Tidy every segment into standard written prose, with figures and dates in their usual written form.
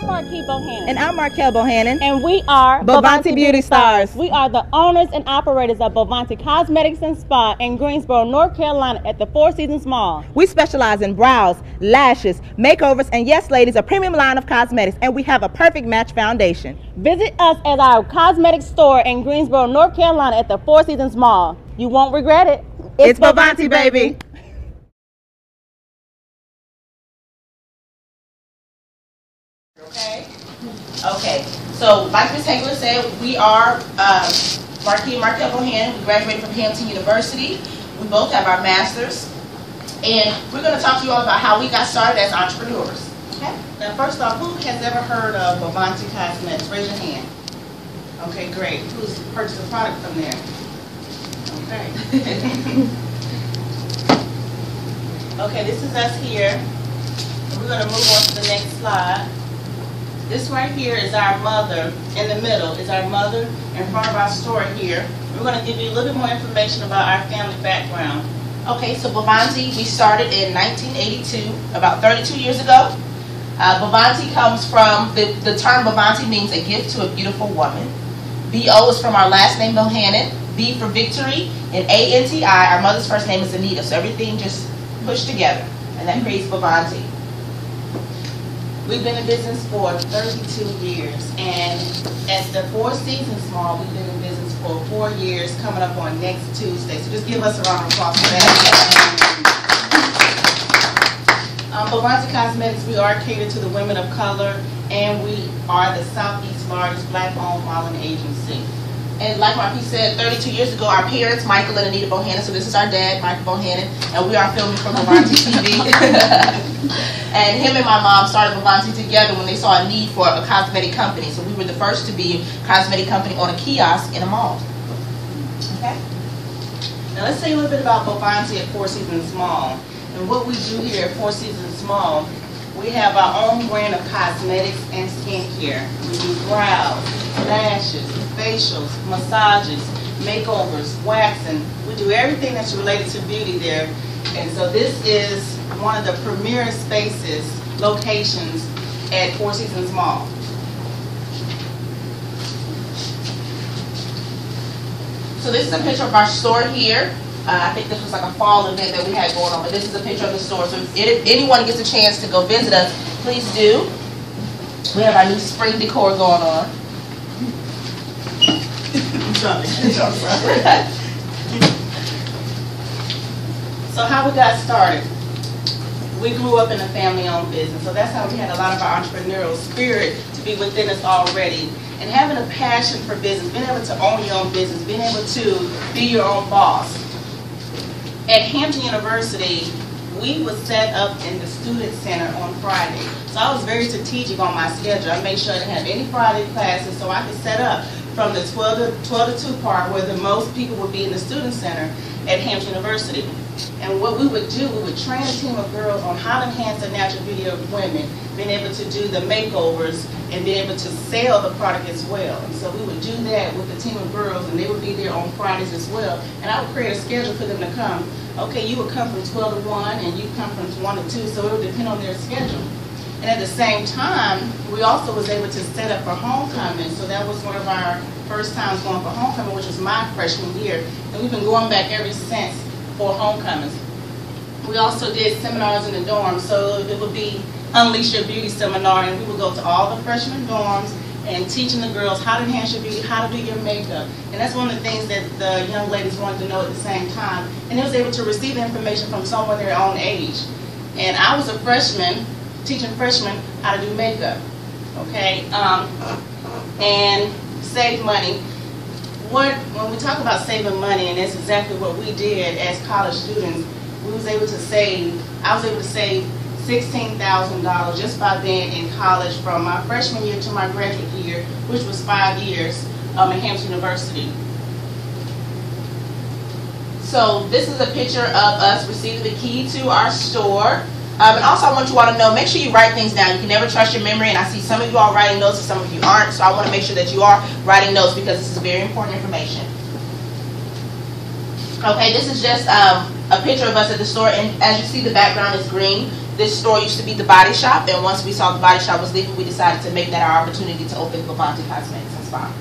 I'm Marquis Bohannon. And I'm Marquel Bohannon. And we are Bohannon Beauty Stars. We are the owners and operators of Bohannon Cosmetics and Spa in Greensboro, North Carolina at the Four Seasons Mall. We specialize in brows, lashes, makeovers, and yes, ladies, a premium line of cosmetics, and we have a perfect match foundation. Visit us at our cosmetics store in Greensboro, North Carolina at the Four Seasons Mall. You won't regret it. It's Bohannon, baby. Okay, so like Ms. Hagler said, we are Marquis Marquel Bohannon. We graduated from Hampton University. We both have our masters. And we're going to talk to you all about how we got started as entrepreneurs. Okay? Now first off, who has ever heard of Bohannon Cosmetics? Raise your hand. Okay, great. Who's purchased a product from there? Okay. Okay, this is us here. We're going to move on to the next slide. This right here is our mother. In the middle is our mother in front of our store here. We're going to give you a little bit more information about our family background. Okay, so Bohannon, we started in 1982, about 32 years ago. Bohannon comes from, the term Bohannon means a gift to a beautiful woman. B-O is from our last name, Bohannon. B for victory, and A-N-T-I, our mother's first name is Anita, so everything just pushed together, and that creates Bohannon. We've been in business for 32 years, and at the Four Seasons Mall, we've been in business for 4 years, coming up on next Tuesday. So just give us a round of applause for that. Bohannon Cosmetics, we are catered to the women of color, and we are the Southeast's largest black-owned modeling agency. And like Marquis said, 32 years ago, our parents, Michael and Anita Bohannon, so this is our dad, Michael Bohannon, and we are filming for Bohannon TV. And him and my mom started Bohannon together when they saw a need for a cosmetic company. So we were the first to be a cosmetic company on a kiosk in a mall. Okay? Now let's say a little bit about Bohannon at Four Seasons Mall. And what we do here at Four Seasons Mall, we have our own brand of cosmetics and skincare. We do brows, lashes, facials, massages, makeovers, waxing. We do everything that's related to beauty there. And so this is one of the premier spaces, locations at Four Seasons Mall. So this is a picture of our store here. I think this was like a fall event that we had going on, but this is a picture of the store. So if anyone gets a chance to go visit us, please do. We have our new spring decor going on. So how we got started? We grew up in a family-owned business, so that's how we had a lot of our entrepreneurial spirit to be within us already. And having a passion for business, being able to own your own business, being able to be your own boss. At Hampton University, we was set up in the student center on Friday. So I was very strategic on my schedule. I made sure I didn't have any Friday classes so I could set up from the 12 to 2 part where the most people would be in the student center at Hampton University. And what we would do, we would train a team of girls on how to enhance the natural beauty of women, being able to do the makeovers and being able to sell the product as well. And so we would do that with a team of girls, and they would be there on Fridays as well. And I would create a schedule for them to come. Okay, you would come from 12 to 1 and you come from 1 to 2, so it would depend on their schedule. And at the same time, we also was able to set up for homecoming. So that was one of our first times going for homecoming, which was my freshman year. And we've been going back ever since for homecomings. We also did seminars in the dorms. So it would be Unleash Your Beauty seminar, and we would go to all the freshman dorms and teaching the girls how to enhance your beauty, how to do your makeup. And that's one of the things that the young ladies wanted to know at the same time. And they was able to receive the information from someone their own age. And I was a freshman, teaching freshmen how to do makeup, okay? And save money. When we talk about saving money, and that's exactly what we did as college students, I was able to save $16,000 just by being in college from my freshman year to my graduate year, which was 5 years at Hampton University. So this is a picture of us receiving the key to our store. And also I want you all to know, make sure you write things down. You can never trust your memory, and I see some of you all writing notes and some of you aren't, so I want to make sure that you are writing notes because this is very important information. Okay, this is just a picture of us at the store, and as you see, the background is green. This store used to be the body shop, and once we saw the body shop was leaving, we decided to make that our opportunity to open Bohannon Cosmetics and Spa.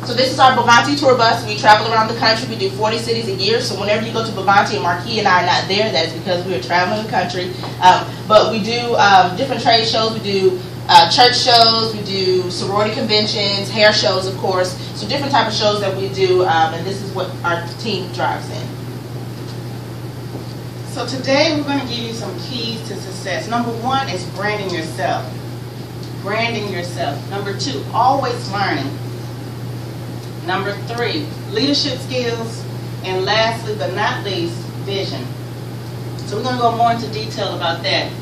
So this is our Bohannon tour bus. We travel around the country. We do 40 cities a year. So whenever you go to Bohannon and Marquis and I are not there, that's because we are traveling the country. But we do different trade shows. We do church shows. We do sorority conventions, hair shows, of course. So different type of shows that we do, and this is what our team drives in. So today we're going to give you some keys to success. Number 1 is branding yourself. Branding yourself. Number 2, always learning. Number 3, leadership skills. And lastly, but not least, vision. So we're going to go more into detail about that.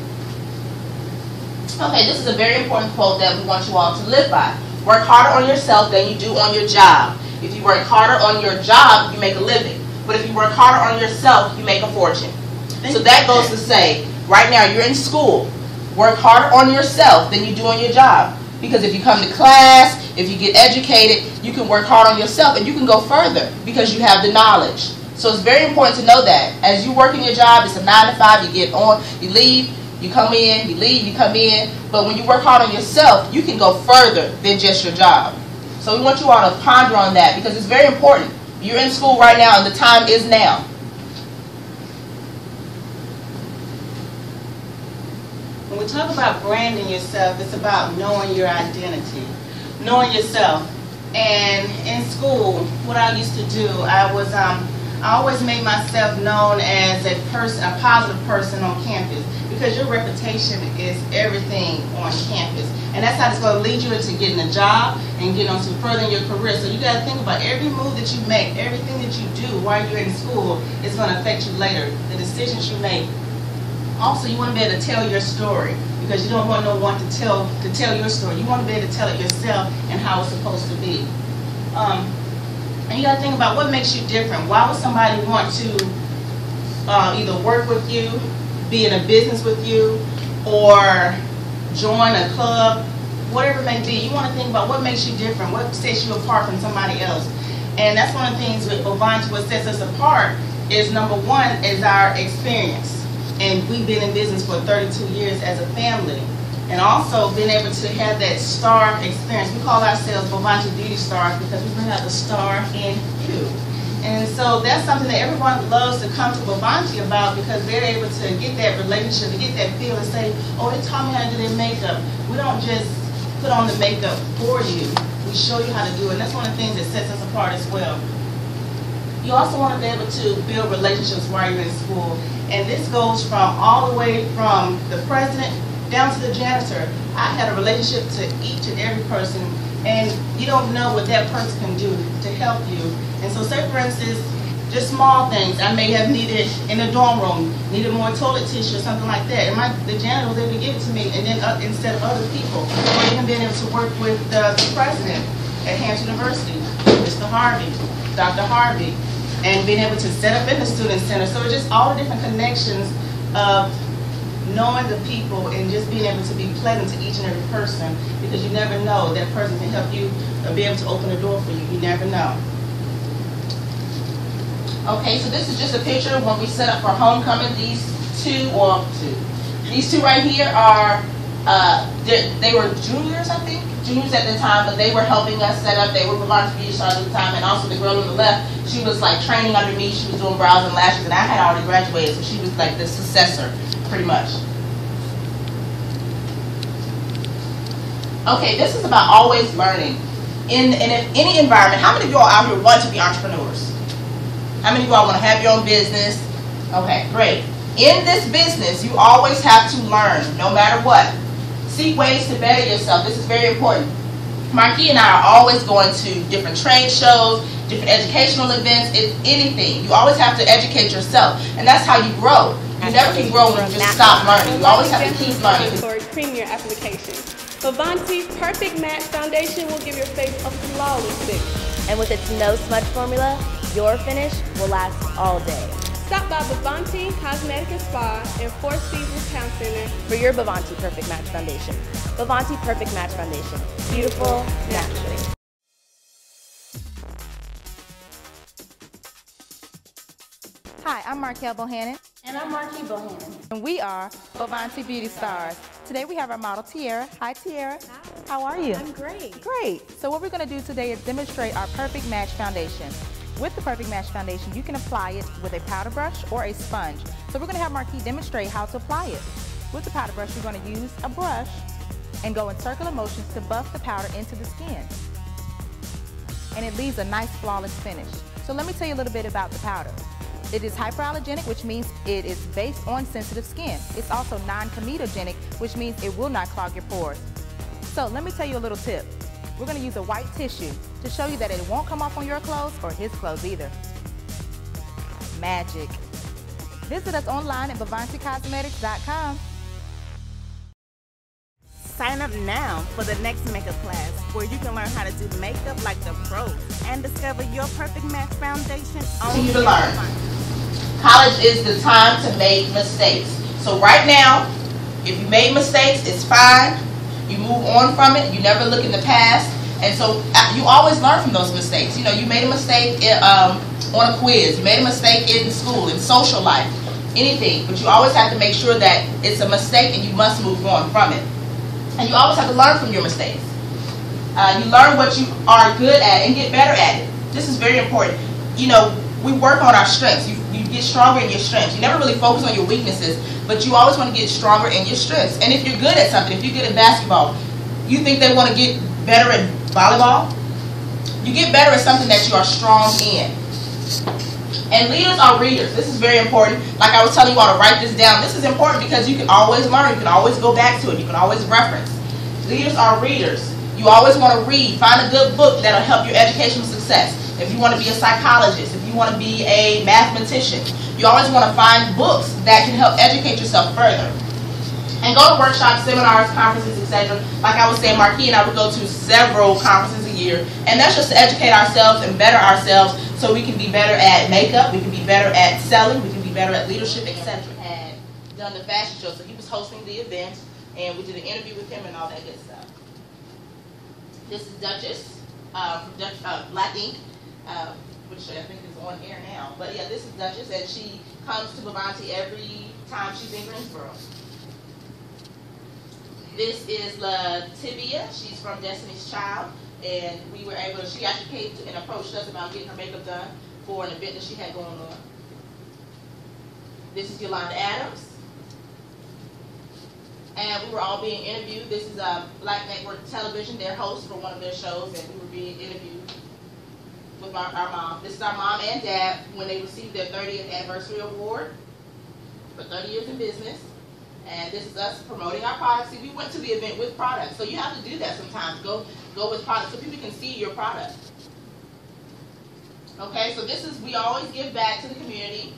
Okay, this is a very important quote that we want you all to live by. Work harder on yourself than you do on your job. If you work harder on your job, you make a living. But if you work harder on yourself, you make a fortune. So that goes to say, right now you're in school. Work harder on yourself than you do on your job. Because if you come to class, if you get educated, you can work hard on yourself and you can go further because you have the knowledge. So it's very important to know that. As you work in your job, it's a 9 to 5, you get on, you leave, you come in, you leave, you come in. But when you work hard on yourself, you can go further than just your job. So we want you all to ponder on that because it's very important. You're in school right now and the time is now. When we talk about branding yourself, it's about knowing your identity, knowing yourself. And in school, what I used to do, I always made myself known as a positive person on campus, because your reputation is everything on campus, and that's how it's going to lead you into getting a job and getting on to furthering your career. So you got to think about every move that you make, everything that you do while you're in school is going to affect you later. The decisions you make. Also, you want to be able to tell your story, because you don't want no one to tell your story. You want to be able to tell it yourself and how it's supposed to be. And you got to think about what makes you different. Why would somebody want to either work with you, be in a business with you, or join a club, whatever it may be? You want to think about what makes you different, what sets you apart from somebody else. And that's one of the things with Bohannon, what sets us apart is, number 1, is our experience. And we've been in business for 32 years as a family. And also being able to have that star experience. We call ourselves Bohannon Beauty Stars because we bring out the star in you. And so that's something that everyone loves to come to Bohannon about, because they're able to get that relationship, to get that feel and say, oh, they taught me how to do their makeup. We don't just put on the makeup for you. We show you how to do it. And that's one of the things that sets us apart as well. You also want to be able to build relationships while you're in school. And this goes from all the way from the president down to the janitor. I had a relationship to each and every person, and you don't know what that person can do to help you. And so say, for instance, just small things. I may have needed in a dorm room, needed more toilet tissue or something like that. And the janitor was able to give it to me, and then instead of other people. Or even being able to work with the president at Hampton University, Mr. Harvey, Dr. Harvey. And being able to set up in the student center. So it's just all the different connections of knowing the people and just being able to be pleasant to each and every person, because you never know, that person can help you or be able to open the door for you. You never know. Okay, so this is just a picture when we set up for homecoming. These two right here are, they were juniors, I think. Juniors at the time, but they were helping us set up. They were Bohannon Beauty Stars at the time, and also the girl on the left, she was like training under me. She was doing brows and lashes, and I had already graduated, so she was like the successor, pretty much. Okay, this is about always learning. In any environment, how many of you all out here want to be entrepreneurs? How many of you all want to have your own business? Okay, great. In this business, you always have to learn, no matter what. Seek ways to better yourself. This is very important. Marquis and I are always going to different trade shows, different educational events, anything. You always have to educate yourself, and that's how you grow. You never can grow when you just stop learning. You always have to keep learning. For premier application. Bohannon Perfect Match Foundation will give your face a flawless finish. And with its no smudge formula, your finish will last all day. Stop by Bohannon Cosmetic and Spa and Four Seasons Town Center for your Bohannon Perfect Match Foundation. Bohannon Perfect Match Foundation. Beautiful, naturally. Hi, I'm Marquel Bohannon. And And I'm Marquis Bohannon. And we are Bohannon Beauty Stars. Today we have our model Tiara. Hi Tiara. Hi. How are you? I'm great. Great. So what we're going to do today is demonstrate our Perfect Match Foundation. With the Perfect Match Foundation, you can apply it with a powder brush or a sponge. So we're going to have Marquis demonstrate how to apply it. With the powder brush, you're going to use a brush and go in circular motions to buff the powder into the skin. And it leaves a nice flawless finish. So let me tell you a little bit about the powder. It is hyperallergenic, which means it is based on sensitive skin. It's also non-comedogenic, which means it will not clog your pores. So let me tell you a little tip. We're going to use a white tissue to show you that it won't come off on your clothes or his clothes either. Magic. Visit us online at BohantyCosmetics.com. Sign up now for the next makeup class where you can learn how to do makeup like the pros and discover your perfect match foundation on Continue to learn. College is the time to make mistakes. So right now, if you made mistakes, it's fine. You move on from it. You never look in the past. And so you always learn from those mistakes. You know, you made a mistake on a quiz. You made a mistake in school, in social life, anything. But you always have to make sure that it's a mistake and you must move on from it. And you always have to learn from your mistakes. You learn what you are good at and get better at it. This is very important. You know, we work on our strengths. You get stronger in your strengths. You never really focus on your weaknesses, but you always want to get stronger in your strengths. And if you're good at something, if you're good at basketball, you think they want to get better at volleyball? You get better at something that you are strong in. And leaders are readers. This is very important. Like I was telling you all to write this down. This is important because you can always learn. You can always go back to it. You can always reference. Leaders are readers. You always want to read. Find a good book that will help your educational success. If you want to be a psychologist, if you want to be a mathematician, you always want to find books that can help educate yourself further. And go to workshops, seminars, conferences, etc. Like I was saying, Marquis and I would go to several conferences a year. And that's just to educate ourselves and better ourselves so we can be better at makeup, we can be better at selling, we can be better at leadership, etc. Had done the fashion show, so he was hosting the event, and we did an interview with him and all that good stuff. This is Duchess from Black Ink, which I think is on air now. But yeah, this is Duchess, and she comes to Bohannon every time she's in Greensboro. This is Lativia. She's from Destiny's Child, and we were able to, she actually came and approached us about getting her makeup done for an event that she had going on. This is Yolanda Adams. And we were all being interviewed. This is Black Network Television, their host for one of their shows, and we were being interviewed with our mom. This is our mom and dad when they received their 30th anniversary award for 30 years in business. And this is us promoting our products. See, we went to the event with products, so you have to do that sometimes. Go with products so people can see your product. Okay, so this is, we always give back to the community.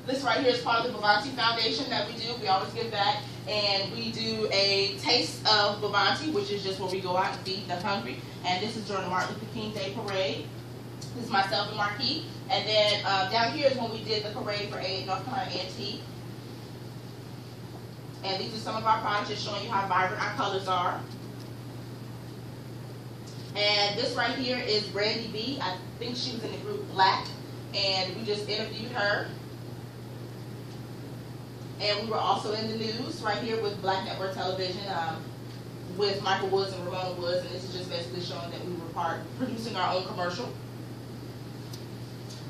This right here is part of the Bohannon Foundation that we do. We always give back, and we do a taste of Bohannon, which is just where we go out and feed the hungry. And this is during the Martin Luther King Day Parade. This is myself and Marquis. And then down here is when we did the parade for North Carolina A&T. And these are some of our products, just showing you how vibrant our colors are. And this right here is Brandy B. I think she was in the group Black, and we just interviewed her. And we were also in the news right here with Black Network Television with Michael Woods and Ramona Woods, and this is just basically showing that we were producing our own commercial.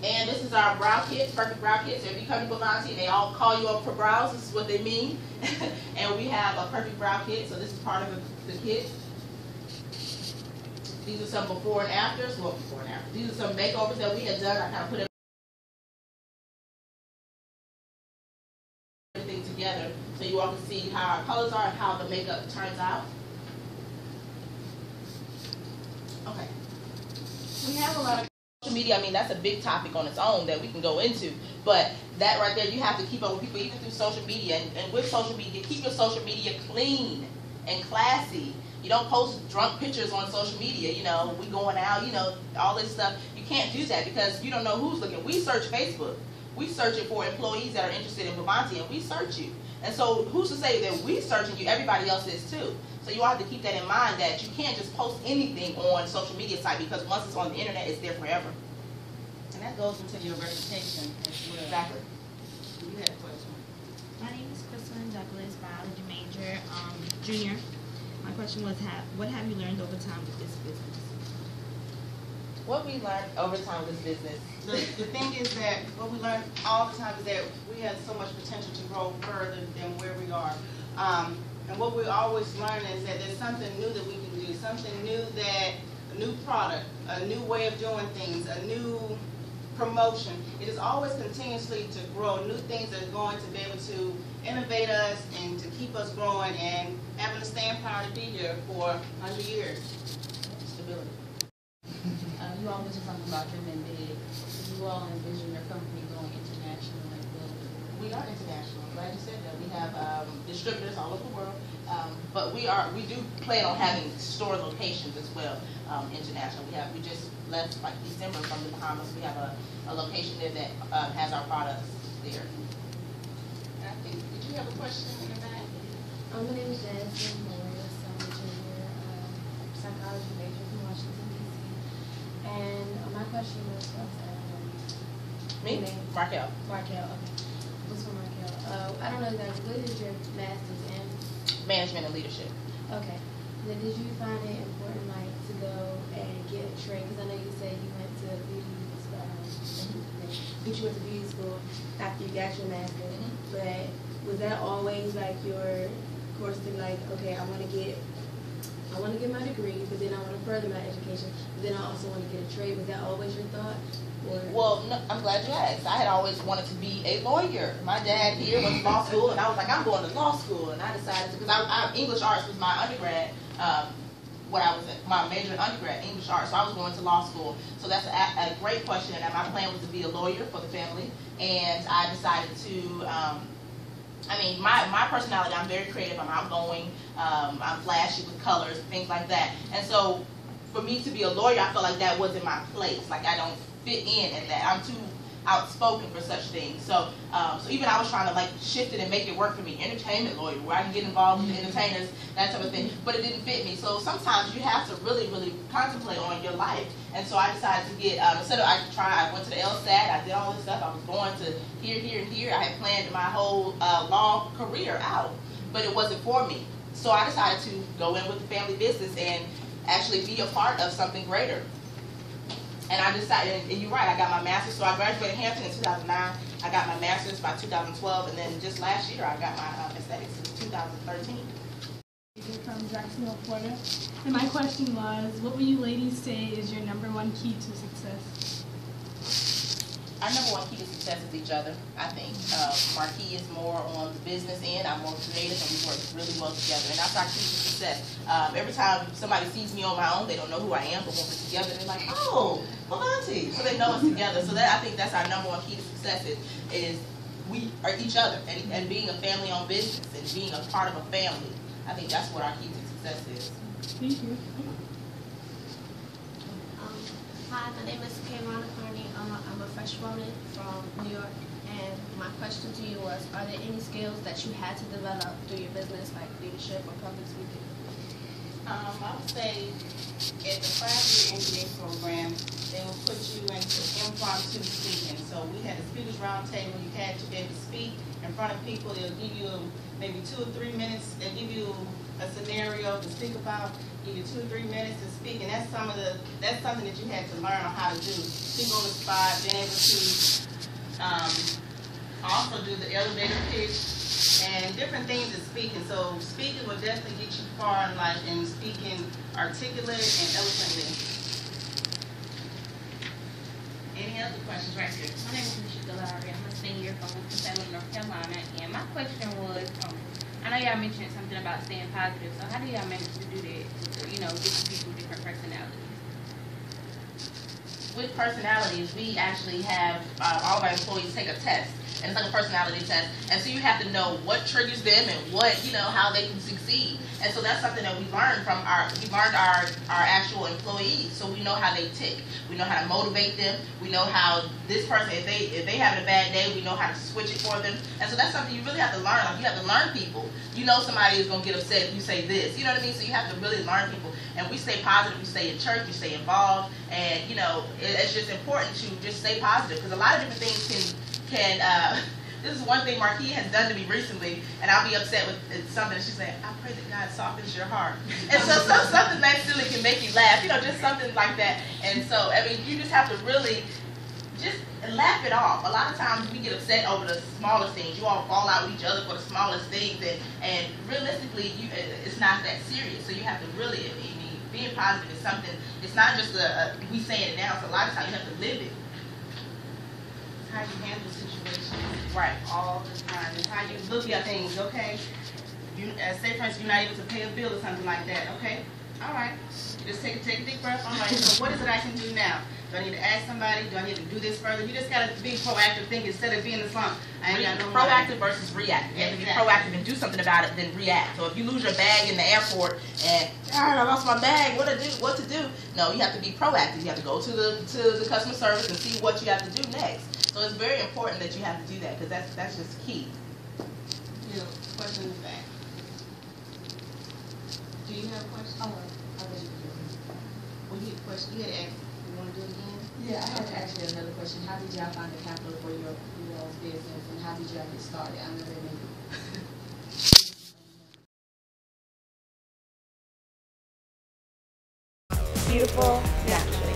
And this is our brow kit, perfect brow kit. So if you come to Bohannon and they all call you up for brows, this is what they mean. And we have a perfect brow kit, so this is part of the kit. These are some before and afters. Well, before and after. These are some makeovers that we had done. I kind of put everything together so you all can see how our colors are and how the makeup turns out. Okay. We have a lot of social media. I mean, that's a big topic on its own that we can go into. But that right there, you have to keep up with people even through social media. And with social media, keep your social media clean and classy. You don't post drunk pictures on social media, you know, we going out, you know, all this stuff. You can't do that because you don't know who's looking. We search Facebook. We search it for employees that are interested in Bohannon, and we search you. And so who's to say that we searching you, everybody else is too. So you all have to keep that in mind, that you can't just post anything on social media site, because once it's on the internet, it's there forever. And that goes into your reputation as well. Exactly. You had a question. My name is Kristen Douglas, biology major, junior. My question was, what have you learned over time with this business? What we learned over time with this business. The thing is that what we learn all the time is that we have so much potential to grow further than where we are. And what we always learn is that there's something new that we can do, something new that, a new product, a new way of doing things, a new promotion. It is always continuously to grow. New things are going to be able to innovate us and to keep us growing and having the staying power to be here for 100 years. Stability. You all mentioned something about dreaming big. Do you all envision your company going international and global? We are international. I'm glad you said that. We have distributors all over the world, but we do plan on having store locations as well, international. We just left like December from the Bahamas. We have a location there that has our products there. And I think, did you have a question in the back? My name is Jasmine Morris. I'm a junior psychology major from Washington, D.C. And my question was Me? Marquel. Marquel, okay. What's for Marquel? I don't know exactly. What is your master's in? Management and leadership. Okay. Then did you find it important, like, to go and get a trade? Because I know you said you went to beauty school. But you went to beauty school after you got your master's. But was that always like your course to like, okay, I want to get my degree, but then I want to further my education, but then I also want to get a trade. Was that always your thought? Or? Well, no, I'm glad you asked. I had always wanted to be a lawyer. My dad here went to law school, and I was like, I'm going to law school. And I decided to, because English arts was my undergrad, my major in undergrad, English arts, so I was going to law school. So that's a great question, and my plan was to be a lawyer for the family, and I decided to, my personality, I'm very creative, I'm outgoing, I'm flashy with colors, things like that. And so for me to be a lawyer, I felt like that wasn't my place. Like I don't fit in at that. I'm too outspoken for such things. So even I was trying to like shift it and make it work for me. Entertainment lawyer, where I can get involved with the entertainers, that type of thing. But it didn't fit me. So sometimes you have to really, really contemplate on your life. And so I decided to get, instead of I went to the LSAT, I did all this stuff. I was going to here, and here. I had planned my whole law career out, but it wasn't for me. So I decided to go in with the family business and actually be a part of something greater. And I decided, and you're right, I got my master's. So I graduated Hampton in 2009. I got my master's by 2012, and then just last year I got my aesthetics in 2013. From Jacksonville, Florida. And my question was, what would you ladies say is your #1 key to success? Our #1 key to success is each other, I think. Marquis is more on the business end. I'm more creative, and we work really well together. And that's our key to success. Every time somebody sees me on my own, they don't know who I am, but when we're together, they're like, oh, Bohannon. So they know us together. So I think that's our #1 key to success is we are each other and being a family-owned business and being a part of a family. I think that's what our key to success is. Thank you. Hi, my name is Kayvon Carney. I'm a freshwoman from New York, and my question to you was, are there any skills that you had to develop through your business, like leadership or public speaking? I would say at the 5-year MBA program, they will put you into impromptu speaking. So we had a speakers roundtable. You had to be able to speak in front of people. They'll give you maybe 2 or 3 minutes. They'll give you a scenario to speak about. Give you 2 or 3 minutes to speak, and that's something that you had to learn on how to do. Speak on the spot, being able to also do the elevator pitch and different things in speaking. So speaking will definitely get you far in life, and speaking articulate and eloquently. Any other questions right here? My name is Michelle Lowry. I'm a senior from Winston-Salem, North Carolina, and my question was, I know y'all mentioned something about staying positive, so how do y'all manage to do that with, different people, different personalities? With personalities, we actually have all of our employees take a test. And it's like a personality test. And so you have to know what triggers them and what, how they can succeed. And so that's something that we learned from our actual employees. So we know how they tick. We know how to motivate them. We know how this person, if they having a bad day, we know how to switch it for them. And so that's something you really have to learn. Like, you have to learn people. You know somebody is going to get upset if you say this. You know what I mean? So you have to really learn people. And we stay positive. We stay in church. We stay involved. And, it's just important to just stay positive. Because a lot of different things can This is one thing Marquis has done to me recently, and I'll be upset with something, and she's like, I pray that God softens your heart. And so something that silly can make you laugh, just something like that. And so, I mean, you just have to really just laugh it off. A lot of times we get upset over the smallest things. You all fall out with each other for the smallest things, and realistically, it's not that serious. So you have to really, being positive is something, it's not just we saying it now, so a lot of times you have to live it. It's how you handle situations, right, all the time. It's how you look at things, okay? Say for instance, you're not able to pay a bill or something like that, okay? All right, just take a deep breath. All right, so what is it I can do now? Do I need to ask somebody? Do I need to do this further? You just got to be proactive thinking instead of being in the slump. I ain't got no money. Proactive versus reactive. You have to be proactive and do something about it, then react. So if you lose your bag in the airport and, I lost my bag, what to do? No, you have to be proactive. You have to go to the customer service and see what you have to do next. So it's very important that you have to do that, because that's just key. Yeah, question in the back. Do you have a question? Oh, I'll let you do it. Well, you had a question. You had to ask. You want to do it again? Yeah, I have actually another question. How did y'all find the capital for your business, and how did y'all get started? I know they maybe. Beautiful, naturally.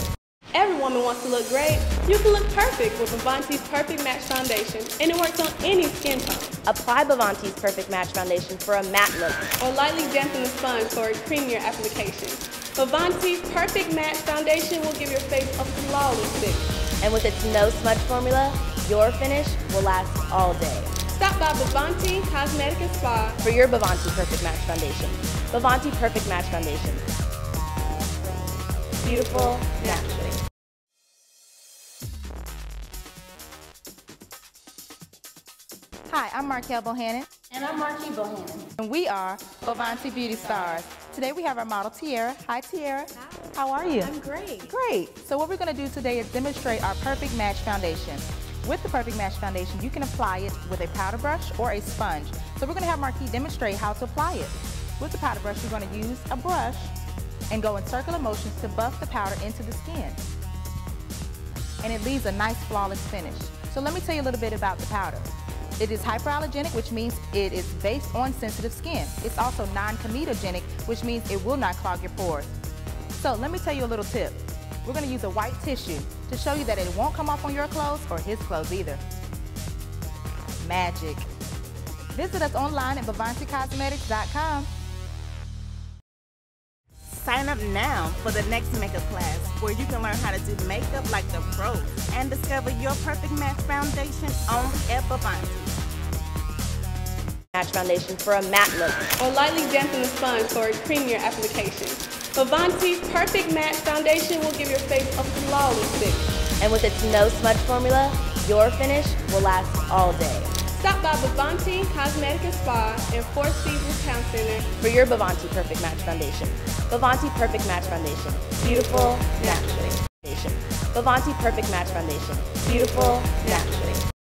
Every woman wants to look great. You can look perfect with Bohanty's Perfect Match Foundation, and it works on any skin tone. Apply Bohanty's Perfect Match Foundation for a matte look, or lightly dampen the sponge for a creamier application. Bohanty's Perfect Match Foundation will give your face a flawless finish. And with its no smudge formula, your finish will last all day. Stop by Bohanty Cosmetic and Spa for your Bohanty Perfect Match Foundation. Bohanty Perfect Match Foundation. Beautiful, naturally. Hi, I'm Marquel Bohannon. And I'm Marquis Bohannon. And we are Bohanty Beauty Stars. Today we have our model, Tiara. Hi, Tiara. Hi. How are you? I'm great. Great. So what we're going to do today is demonstrate our Perfect Match Foundation. With the Perfect Match Foundation, you can apply it with a powder brush or a sponge. So we're going to have Marquis demonstrate how to apply it. With the powder brush, you're going to use a brush and go in circular motions to buff the powder into the skin. And it leaves a nice, flawless finish. So let me tell you a little bit about the powder. It is hyperallergenic, which means it is based on sensitive skin. It's also non-comedogenic, which means it will not clog your pores. So let me tell you a little tip. We're going to use a white tissue to show you that it won't come off on your clothes or his clothes either. Magic. Visit us online at BohantyCosmetics.com. Sign up now for the next makeup class, where you can learn how to do makeup like the pros and discover your perfect match foundation only at Bohanty. Match foundation for a matte look, or lightly dampen the sponge for a creamier application. Bohanty's Perfect Match Foundation will give your face a flawless finish. And with its no smudge formula, your finish will last all day. Stop by Bohanty Cosmetic and Spa in Four Seasons Town Center for your Bohanty Perfect Match Foundation. Bohanty Perfect Match Foundation. Beautiful, naturally. Bohanty Perfect Match Foundation. Beautiful, naturally.